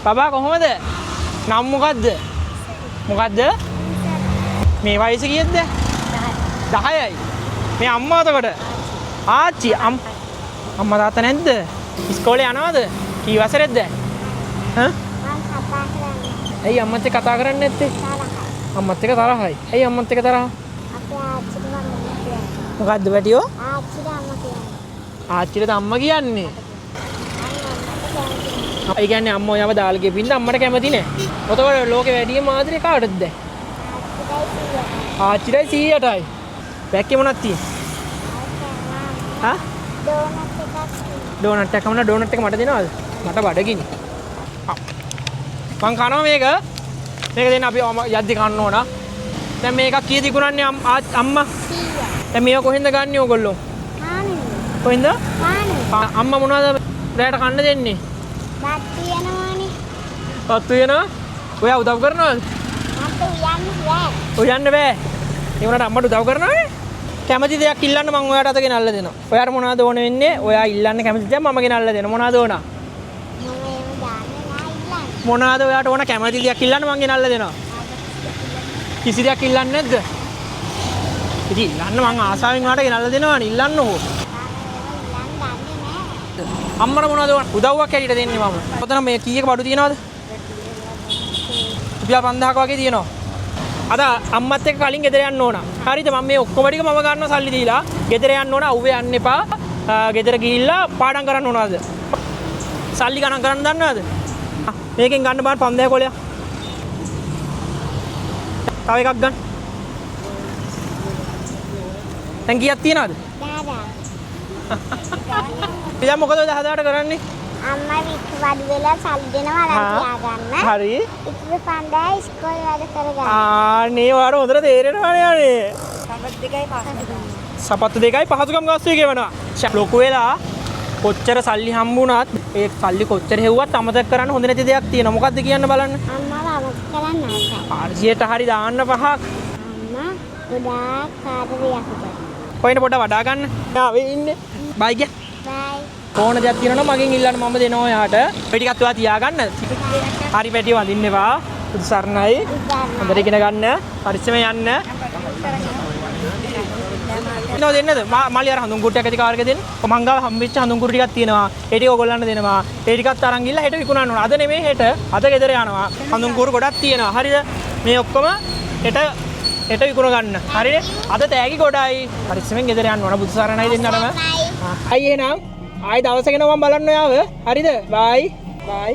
බබා කොහොමද? නම් මොකද්ද? මොකද්ද? මේ වයස කීයද? 10යි. මේ අම්මා එතකොට? ආච්චි අම්මා තාත්තා නැද්ද? ඉස්කෝලේ යනවද? කී වසරේද? හා? ඇයි අම්මත් එක්ක කතා කරන්නේ නැත්තේ? අම්මත් එක්ක තරහයි. ඇයි අම්මත් එක්ක තරහ? අපේ ආච්චිට මම කියන්නේ. මොකද්ද බැටියෝ? ආච්චිට අම්මා කියන්නේ. ආච්චිට අම්මා කියන්නේ. ඒ කියන්නේ අම්මා ඔයව දාලා ගෙපින්න අම්මට කැමති නෑ. ඔතකොට ලෝකේ වැඩිම ආදරේ කාටද? ආච්චිටයි 100ටයි. බැක්කේ මොනවද තියෙන්නේ? හා? ඩෝනට් එකක් කමන ඩෝනට් එක මට දෙනවද? මට බඩගිනි. මං කනවා මේක. මේක දෙන්න අපි යද්දි කන්න ඕන. දැන් මේකක් කීයද ඉක්ුණන්නේ අම්මා? 100. දැන් මේක කොහෙන්ද ගන්නේ ඕගොල්ලෝ? කානේ. කොහෙන්ද? කානේ. අම්මා මොනවද රැයට කන්න දෙන්නේ? බත් තියනවානේ. බත් තියනවා? ඔයා උදව් කරනවද? මට උයන්න බෑ. උයන්න බෑ. ඒ වුණාට අම්මට උදව් කරනවනේ. කැමති දෙයක් ඉල්ලන්න මම ඔයාට අත ගෙනල්ලා දෙනවා. ඔයාට මොනවද ඕන වෙන්නේ? ඔයා ඉල්ලන්න කැමති දෙයක් මම ගෙනල්ලා දෙනවා. මොනවද ඕන? මොනවද ඔයාට ඕන කැමති දෙයක් ඉල්ලන්න මම ගෙනල්ලා දෙනවා. කිසි දෙයක් ඉල්ලන්නේ නැද්ද? ඉතින් ඉල්ලන්න මං ආසාවෙන් ඔයාට ගෙනල්ලා දෙනවානේ. ඉල්ලන්නකෝ. අම්මට මොනවද උදව්වක් හැටියට දෙන්නේ මම? ඔතන මේ කීයක බඩු තියනවද? රුපියල් 5000ක වගේ තියෙනවා. අද අම්මත් එක්ක කලින් ගෙදර යන්න ඕන. හරිද? මම මේ ඔක්කොම ටික මම ගන්නවා සල්ලි දීලා. ගෙදර යන්න ඕන. අවුවේ යන්න එපා. ගෙදර ගිහිල්ලා පාඩම් කරන්න ඕනවාද? සල්ලි ගණන් කරන්න දන්නවද? මේකෙන් ගන්න බාන 5000 කොලයක්. තව එකක් ගන්න. දැන් කීයක් තියනවද? 1000. ඉතින් මොකද 1000ට කරන්නේ? අම්මා විත් වඩු වෙලා සල්ලි දෙනවා අරන් තියාගන්න. හරි. ඉතින් 5000 ඉස්කෝලේ වැඩ කරගන්න. ආනේ වාර හොඳට තේරෙනවනේ අනේ. සපත්තු දෙකයි පහසුකම් ගාස්තුවේ ගෙවනවා. ලොකු වෙලා කොච්චර සල්ලි හම්බුණත් ඒ සල්ලි කොච්චර හෙව්වත් අමතක කරන්න හොඳ නැති දෙයක් තියෙනවා. මොකද්ද කියන්න බලන්න. අම්මාව අමතක කරන්න ආසයි. හරියට හරි දාන්න පහක්. අම්මා ගොඩාක් කාර්යයක් කරනවා. කොයින පොඩ වඩා ගන්න. ආවේ ඉන්නේ. බයි ගියා. බයි. ඕන දෙයක් තියෙනවා නම් මගෙන් ඉල්ලන්න මම දෙනවා ඔයාට. ඔය ටිකත් ඔයා තියාගන්න. හරි පැටිය වඳින්න එපා. සුදු සරණයි. හොඳට ඉගෙන ගන්න. පරිස්සමෙන් යන්න. නෝ දෙන්නද? මල්ලි අර හඳුන් කුට්ටියක් ඇති කාර්යක දෙන්න. මං ගාව හම්බෙච්ච හඳුන් කුට්ටි ටිකක් තියෙනවා. ඒ ටික ඔයගොල්ලන්ට දෙනවා. ඒ ටිකත් අරන් ගිහලා හෙට විකුණන්න ඕන. අද නෙමෙයි හෙට. අද ගෙදර යනවා. හඳුන් කුරු ගොඩක් තියෙනවා. හරිද? මේ ඔක්කොම හෙට විකුණ ගන්න. හරිනේ? අද තෑගි ගොඩයි. පරිස්සමෙන් ගෙදර යන්න ඕන. බුදු සරණයි දෙන්නටම. අයියේ නම් ආයි දවසක නම් මම බලන්න ඔයාව. හරිද? බයි. බයි.